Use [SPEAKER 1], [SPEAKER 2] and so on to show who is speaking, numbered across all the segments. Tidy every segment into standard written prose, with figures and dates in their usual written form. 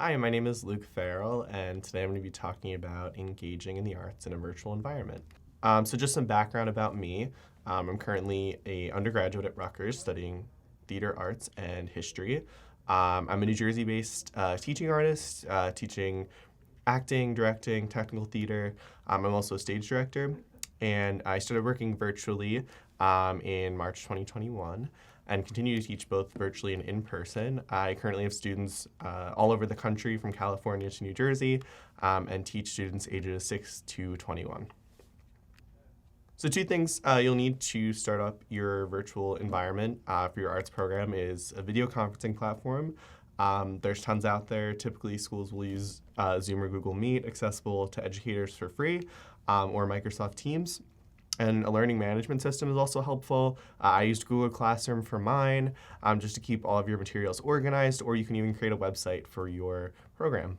[SPEAKER 1] Hi, my name is Luke Farrell, and today I'm going to be talking about engaging in the arts in a virtual environment. So just some background about me. I'm currently a undergraduate at Rutgers studying theater arts and history. I'm a New Jersey-based teaching artist, teaching acting, directing, technical theater. I'm also a stage director, and I started working virtually in March 2021 and continue to teach both virtually and in person. I currently have students all over the country from California to New Jersey and teach students ages 6 to 21. So two things you'll need to start up your virtual environment for your arts program is a video conferencing platform. There's tons out there. Typically, schools will use Zoom or Google Meet, accessible to educators for free, or Microsoft Teams. And a learning management system is also helpful. I used Google Classroom for mine just to keep all of your materials organized, or you can even create a website for your program.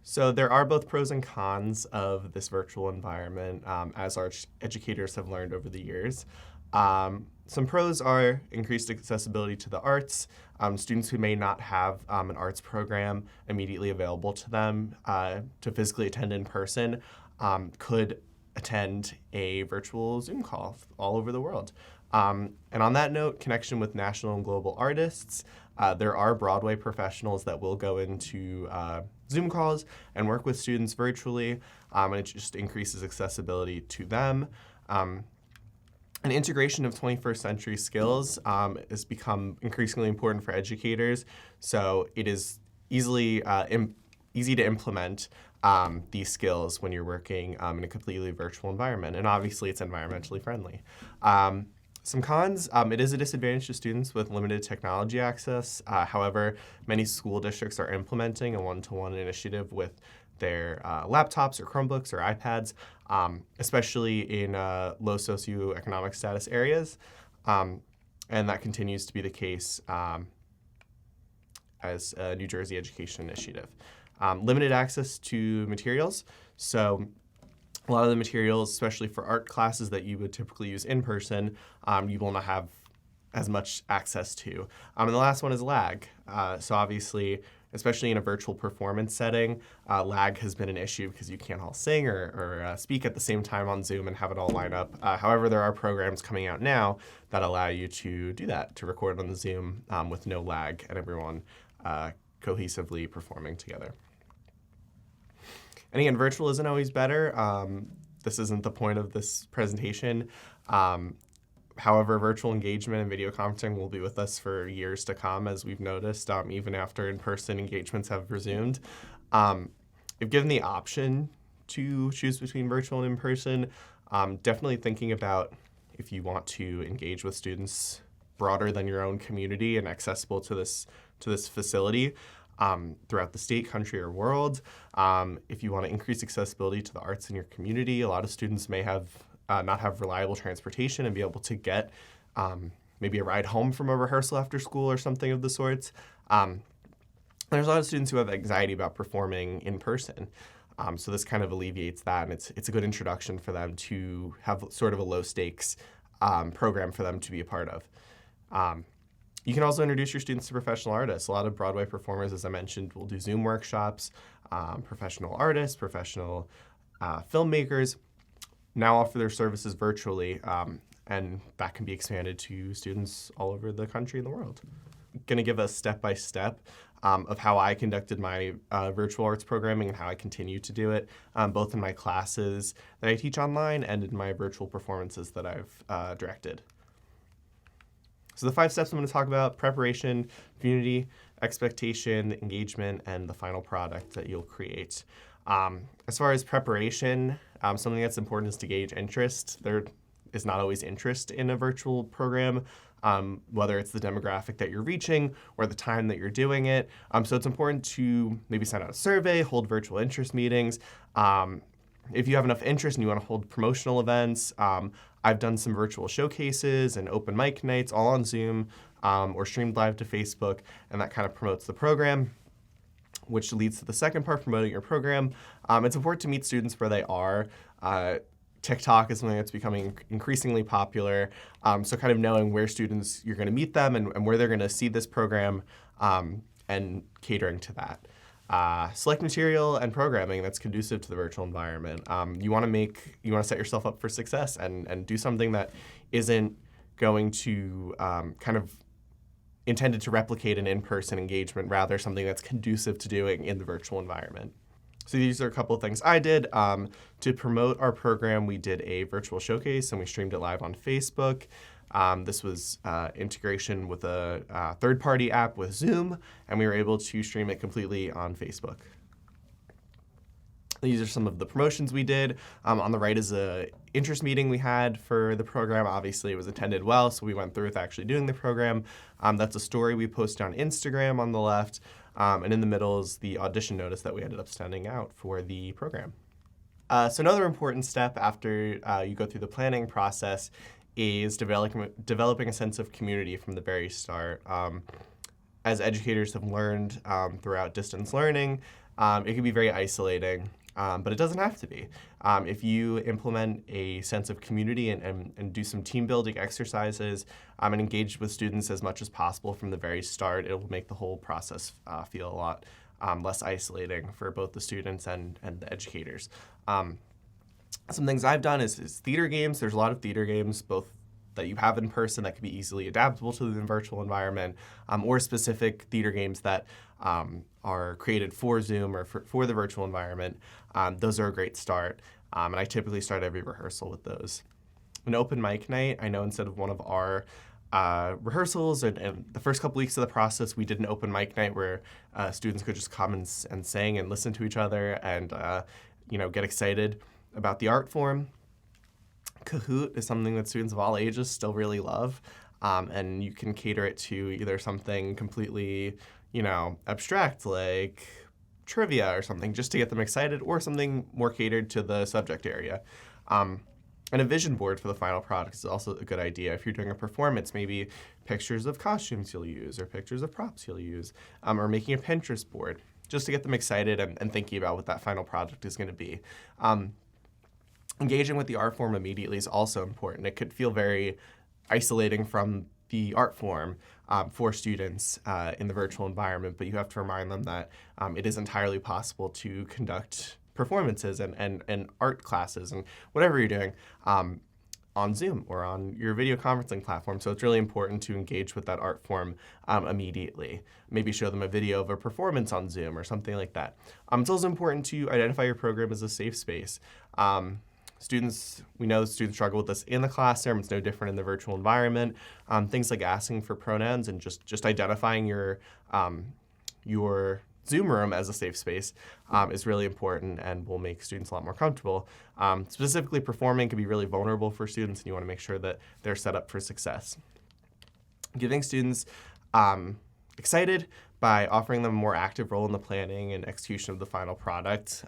[SPEAKER 1] So there are both pros and cons of this virtual environment, as our educators have learned over the years. Some pros are increased accessibility to the arts. Students who may not have an arts program immediately available to them to physically attend in person could attend a virtual Zoom call all over the world. And on that note, connection with national and global artists. There are Broadway professionals that will go into Zoom calls and work with students virtually, and it just increases accessibility to them. An integration of 21st century skills has become increasingly important for educators, so it is easy to implement these skills when you're working in a completely virtual environment, and obviously it's environmentally friendly. Some cons, it is a disadvantage to students with limited technology access. However, many school districts are implementing a one-to-one initiative with their laptops or Chromebooks or iPads, especially in low socioeconomic status areas. And that continues to be the case as a New Jersey education initiative. Limited access to materials. So a lot of the materials, especially for art classes that you would typically use in person, you will not have as much access to. And the last one is lag. So obviously, especially in a virtual performance setting, lag has been an issue because you can't all sing or speak at the same time on Zoom and have it all line up. However, there are programs coming out now that allow you to do that, to record on the Zoom with no lag and everyone cohesively performing together. And again, virtual isn't always better. This isn't the point of this presentation. However, virtual engagement and video conferencing will be with us for years to come, as we've noticed, even after in-person engagements have resumed. If given the option to choose between virtual and in-person, definitely thinking about if you want to engage with students broader than your own community and accessible to this facility throughout the state, country, or world. If you want to increase accessibility to the arts in your community, a lot of students may not have reliable transportation and be able to get maybe a ride home from a rehearsal after school or something of the sorts. There's a lot of students who have anxiety about performing in person. So this kind of alleviates that, and it's a good introduction for them to have sort of a low-stakes program for them to be a part of. You can also introduce your students to professional artists. A lot of Broadway performers, as I mentioned, will do Zoom workshops. Professional artists, professional filmmakers now offer their services virtually, and that can be expanded to students all over the country and the world. I'm going to give a step-by-step of how I conducted my virtual arts programming and how I continue to do it, both in my classes that I teach online and in my virtual performances that I've directed. So the 5 steps I'm going to talk about: preparation, community, expectation, engagement, and the final product that you'll create. As far as preparation, something that's important is to gauge interest. There is not always interest in a virtual program, whether it's the demographic that you're reaching or the time that you're doing it. So it's important to maybe send out a survey, hold virtual interest meetings. If you have enough interest and you want to hold promotional events, I've done some virtual showcases and open mic nights all on Zoom or streamed live to Facebook, and that kind of promotes the program, which leads to the second part, promoting your program. It's important to meet students where they are. TikTok is something that's becoming increasingly popular, so kind of knowing where students you're going to meet them and where they're going to see this program and catering to that. select material and programming that's conducive to the virtual environment. You want to set yourself up for success and do something that isn't going to kind of intended to replicate an in-person engagement, rather something that's conducive to doing in the virtual environment. So these are a couple of things I did. To promote our program, we did a virtual showcase and we streamed it live on Facebook. This was integration with a third-party app with Zoom, and we were able to stream it completely on Facebook. These are some of the promotions we did. On the right is a interest meeting we had for the program. Obviously, it was attended well, so we went through with actually doing the program. That's a story we posted on Instagram on the left, and in the middle is the audition notice that we ended up sending out for the program. So another important step after you go through the planning process is developing a sense of community from the very start. As educators have learned throughout distance learning, it can be very isolating. But it doesn't have to be. If you implement a sense of community and do some team building exercises and engage with students as much as possible from the very start, it will make the whole process feel a lot less isolating for both the students and the educators. Some things I've done is theater games. There's a lot of theater games, both that you have in person that can be easily adaptable to the virtual environment, or specific theater games that are created for Zoom or for the virtual environment. Those are a great start, and I typically start every rehearsal with those. An open mic night, I know instead of one of our rehearsals and the first couple weeks of the process, we did an open mic night where students could just come and sing and listen to each other and get excited about the art form. Kahoot is something that students of all ages still really love, and you can cater it to either something completely, abstract like trivia or something just to get them excited, or something more catered to the subject area. And a vision board for the final product is also a good idea. If you're doing a performance, maybe pictures of costumes you'll use or pictures of props you'll use, or making a Pinterest board just to get them excited and thinking about what that final project is going to be. Engaging with the art form immediately is also important. It could feel very isolating from the art form for students in the virtual environment, but you have to remind them that it is entirely possible to conduct performances and art classes and whatever you're doing on Zoom or on your video conferencing platform. So it's really important to engage with that art form immediately. Maybe show them a video of a performance on Zoom or something like that. It's also important to identify your program as a safe space. We know students struggle with this in the classroom. It's no different in the virtual environment. Things like asking for pronouns and just identifying your Zoom room as a safe space is really important and will make students a lot more comfortable. Specifically, performing can be really vulnerable for students, and you want to make sure that they're set up for success. Getting students excited by offering them a more active role in the planning and execution of the final product.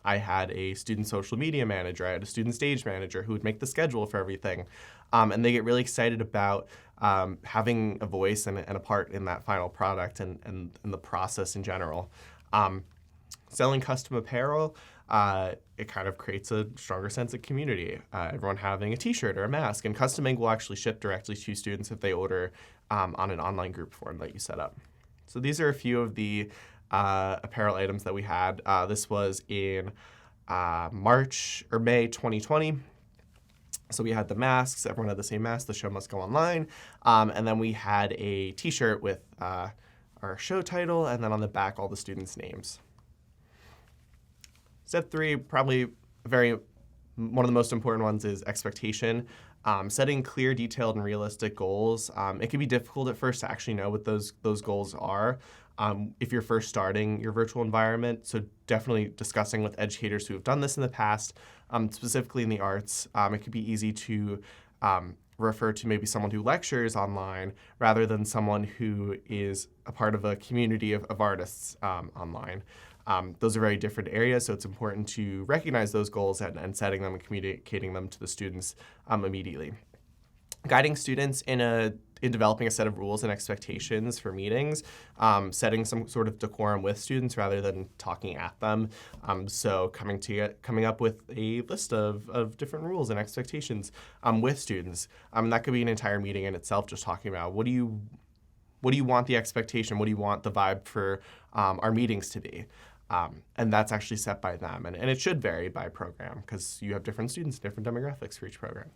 [SPEAKER 1] I had a student social media manager, I had a student stage manager who would make the schedule for everything. And they get really excited about having a voice and a part in that final product and the process in general. Selling custom apparel, it kind of creates a stronger sense of community. Everyone having a t-shirt or a mask, and Custom Ink will actually ship directly to students if they order on an online group form that you set up. So these are a few of the apparel items that we had. This was in May 2020. So we had the masks, everyone had the same mask, the show must go online. And then we had a t-shirt with our show title, and then on the back, all the students' names. Step 3, probably one of the most important ones, is expectation. Setting clear, detailed, and realistic goals. It can be difficult at first to actually know what those goals are if you're first starting your virtual environment. So definitely discussing with educators who have done this in the past, specifically in the arts. It could be easy to refer to maybe someone who lectures online rather than someone who is a part of a community of artists online. Those are very different areas, so it's important to recognize those goals and setting them and communicating them to the students immediately. Guiding students in developing a set of rules and expectations for meetings, setting some sort of decorum with students rather than talking at them. So coming up with a list of different rules and expectations with students. That could be an entire meeting in itself, just talking about what do you what do you want the expectation? What do you want the vibe for our meetings to be? And that's actually set by them. And it should vary by program because you have different students, different demographics for each program.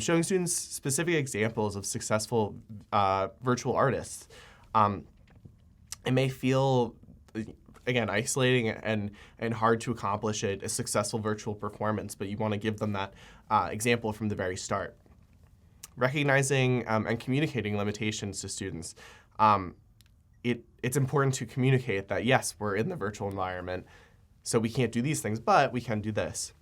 [SPEAKER 1] Showing students specific examples of successful virtual artists. It may feel, again, isolating and hard to accomplish a successful virtual performance, but you want to give them that example from the very start. Recognizing and communicating limitations to students. It's important to communicate that, yes, we're in the virtual environment, so we can't do these things, but we can do this.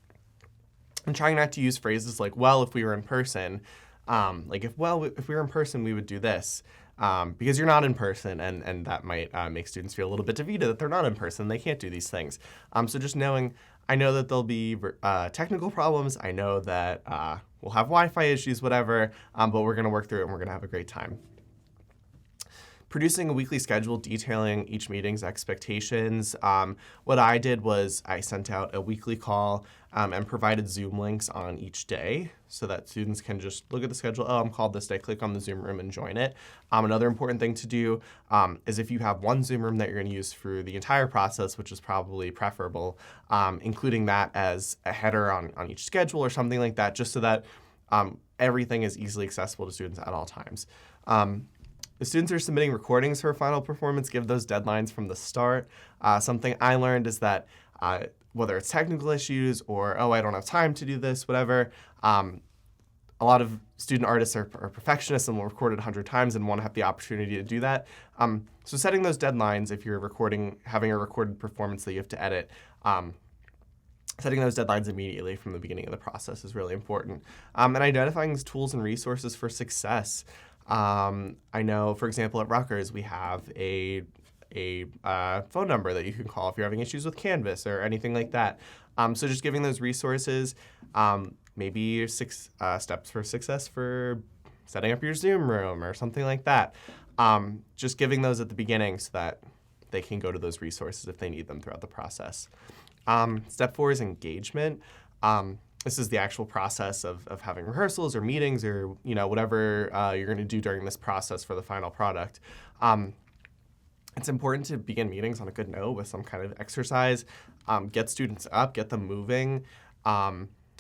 [SPEAKER 1] And trying not to use phrases like, well, if we were in person, if we were in person, we would do this. Because you're not in person, and that might make students feel a little bit defeated that they're not in person, they can't do these things. So just knowing, I know that there'll be technical problems, I know that we'll have Wi-Fi issues, whatever, but we're gonna work through it and we're gonna have a great time. Producing a weekly schedule detailing each meeting's expectations. What I did was I sent out a weekly call and provided Zoom links on each day so that students can just look at the schedule. Oh, I'm called this day, click on the Zoom room and join it. Another important thing to do is if you have one Zoom room that you're going to use for the entire process, which is probably preferable, including that as a header on each schedule or something like that, just so that everything is easily accessible to students at all times. If students are submitting recordings for a final performance, give those deadlines from the start. Something I learned is that whether it's technical issues or, oh, I don't have time to do this, whatever, a lot of student artists are perfectionists and will record it 100 times and want to have the opportunity to do that. So setting those deadlines, if you're having a recorded performance that you have to edit, setting those deadlines immediately from the beginning of the process is really important. And identifying tools and resources for success. I know, for example, at Rutgers, we have a phone number that you can call if you're having issues with Canvas or anything like that. So just giving those resources, maybe 6 steps for success for setting up your Zoom room or something like that. Just giving those at the beginning so that they can go to those resources if they need them throughout the process. Step 4 is engagement. This is the actual process of having rehearsals or meetings or whatever you're going to do during this process for the final product. It's important to begin meetings on a good note with some kind of exercise. Get students up, get them moving.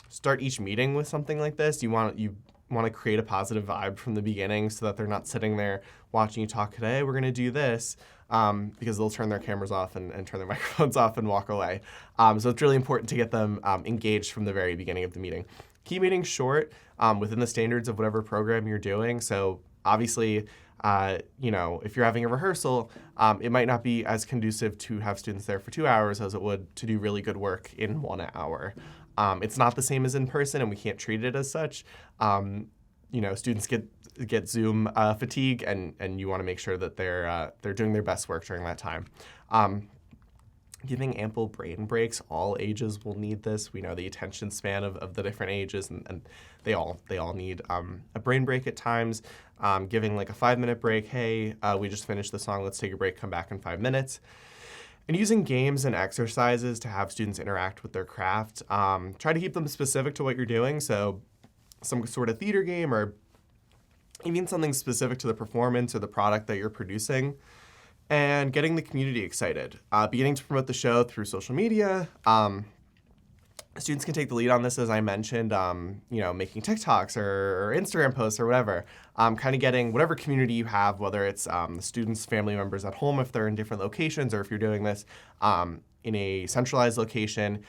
[SPEAKER 1] Start each meeting with something like this. You want to create a positive vibe from the beginning so that they're not sitting there watching you talk today. We're going to do this. Because they'll turn their cameras off and turn their microphones off and walk away. So it's really important to get them engaged from the very beginning of the meeting. Keep meetings short within the standards of whatever program you're doing. So obviously, if you're having a rehearsal, it might not be as conducive to have students there for 2 hours as it would to do really good work in 1 hour. It's not the same as in person, and we can't treat it as such. Students get Zoom fatigue, and you want to make sure that they're doing their best work during that time. Giving ample brain breaks. All ages will need this. We know the attention span of the different ages, and they all need a brain break at times. Giving like a 5-minute break. Hey, we just finished the song. Let's take a break. Come back in 5 minutes. And using games and exercises to have students interact with their craft. Try to keep them specific to what you're doing. So some sort of theater game or even something specific to the performance or the product that you're producing, and getting the community excited. Beginning to promote the show through social media. Students can take the lead on this, as I mentioned, making TikToks or Instagram posts or whatever. Kind of getting whatever community you have, whether it's the students, family members at home if they're in different locations, or if you're doing this in a centralized location,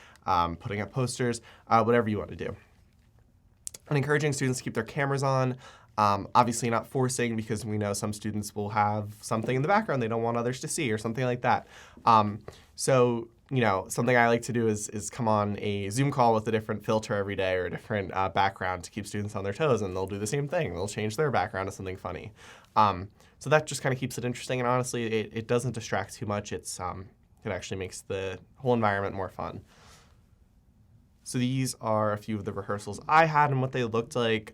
[SPEAKER 1] putting up posters, whatever you want to do. And encouraging students to keep their cameras on. Obviously not forcing, because we know some students will have something in the background they don't want others to see or something like that. Something I like to do is come on a Zoom call with a different filter every day or a different background to keep students on their toes, and they'll do the same thing. They'll change their background to something funny. So that just kind of keeps it interesting, and honestly, it doesn't distract too much. It actually makes the whole environment more fun. So these are a few of the rehearsals I had and what they looked like.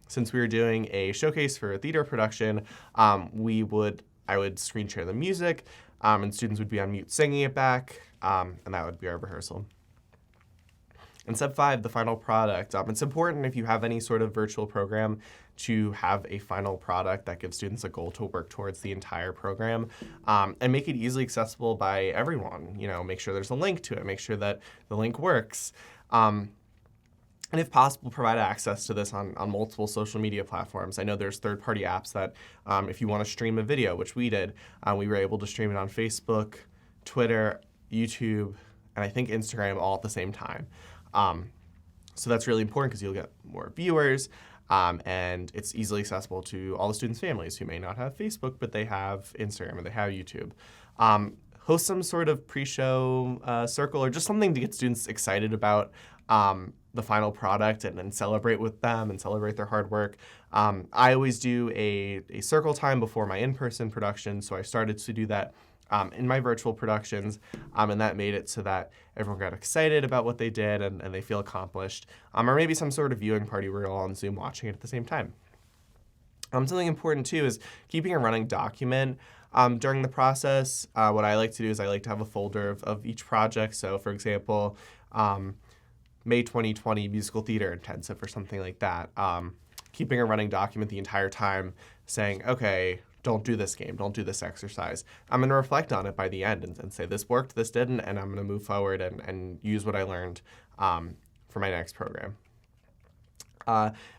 [SPEAKER 1] Since we were doing a showcase for a theater production, I would screen share the music, and students would be on mute singing it back, and that would be our rehearsal. And step 5, the final product. It's important if you have any sort of virtual program to have a final product that gives students a goal to work towards the entire program, and make it easily accessible by everyone. Make sure there's a link to it, make sure that the link works. And if possible, provide access to this on multiple social media platforms. I know there's third-party apps that if you want to stream a video, which we did, we were able to stream it on Facebook, Twitter, YouTube, and I think Instagram all at the same time. So that's really important because you'll get more viewers, and it's easily accessible to all the students' families who may not have Facebook, but they have Instagram or they have YouTube. Host some sort of pre-show circle or just something to get students excited about the final product and celebrate with them and celebrate their hard work. I always do a circle time before my in-person production, so I started to do that in my virtual productions, and that made it so that everyone got excited about what they did and they feel accomplished. Or maybe some sort of viewing party where you're all on Zoom watching it at the same time. Something important too is keeping a running document during the process. What I like to do is I like to have a folder of each project. So for example, May 2020 musical theater intensive or something like that. Keeping a running document the entire time saying, okay, don't do this game, don't do this exercise. I'm going to reflect on it by the end and say this worked, this didn't, and I'm going to move forward and use what I learned for my next program.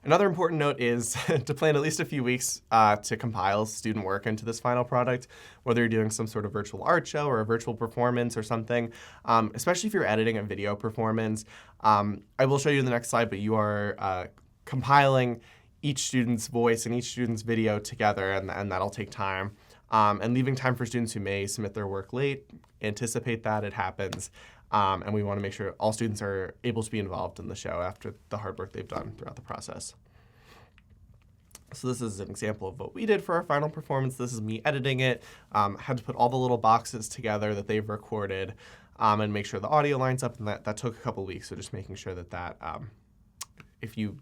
[SPEAKER 1] Another important note is to plan at least a few weeks to compile student work into this final product, whether you're doing some sort of virtual art show or a virtual performance or something, especially if you're editing a video performance. I will show you in the next slide, but you are compiling each student's voice and each student's video together, and that'll take time. And leaving time for students who may submit their work late, anticipate that it happens. And we want to make sure all students are able to be involved in the show after the hard work they've done throughout the process. So this is an example of what we did for our final performance. This is me editing it. Had to put all the little boxes together that they've recorded and make sure the audio lines up, and that took a couple weeks. So just making sure that if you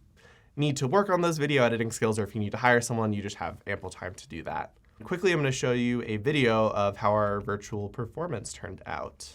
[SPEAKER 1] need to work on those video editing skills or if you need to hire someone, you just have ample time to do that. Quickly, I'm going to show you a video of how our virtual performance turned out.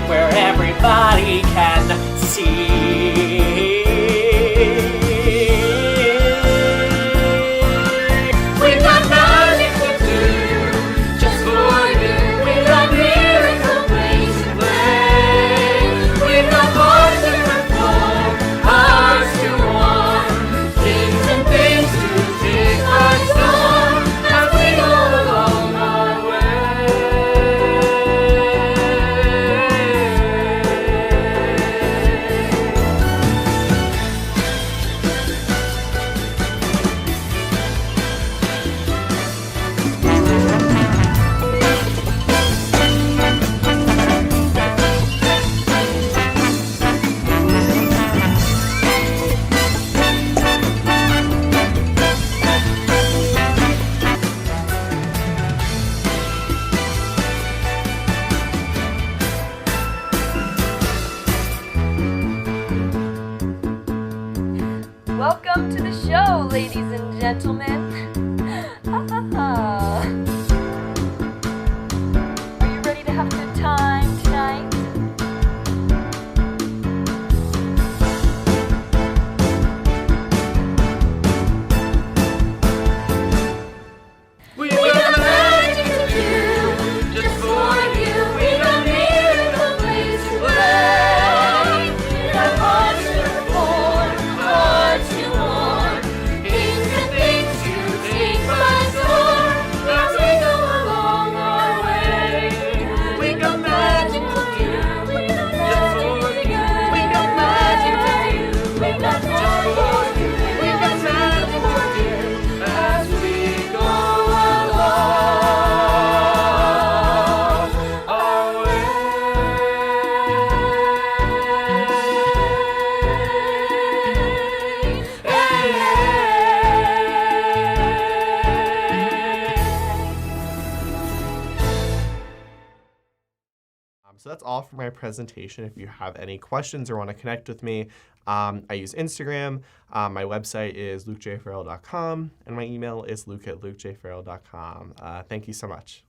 [SPEAKER 2] Where everybody can see. ladies and gentlemen. Are you ready to have a good time tonight?
[SPEAKER 3] We got magic to do, just for you. We got miracle ways to play. We got hearts to form, hearts to warm, kings and things to take by storm as we go along our way. We got magic to do, just for you. We got magic to do, we got just for you. We got magic to do as we go along our way.
[SPEAKER 1] So that's all for my presentation. If you have any questions or want to connect with me, I use Instagram. My website is lukejfarrell.com, and my email is luke@lukejfarrell.com. Thank you so much.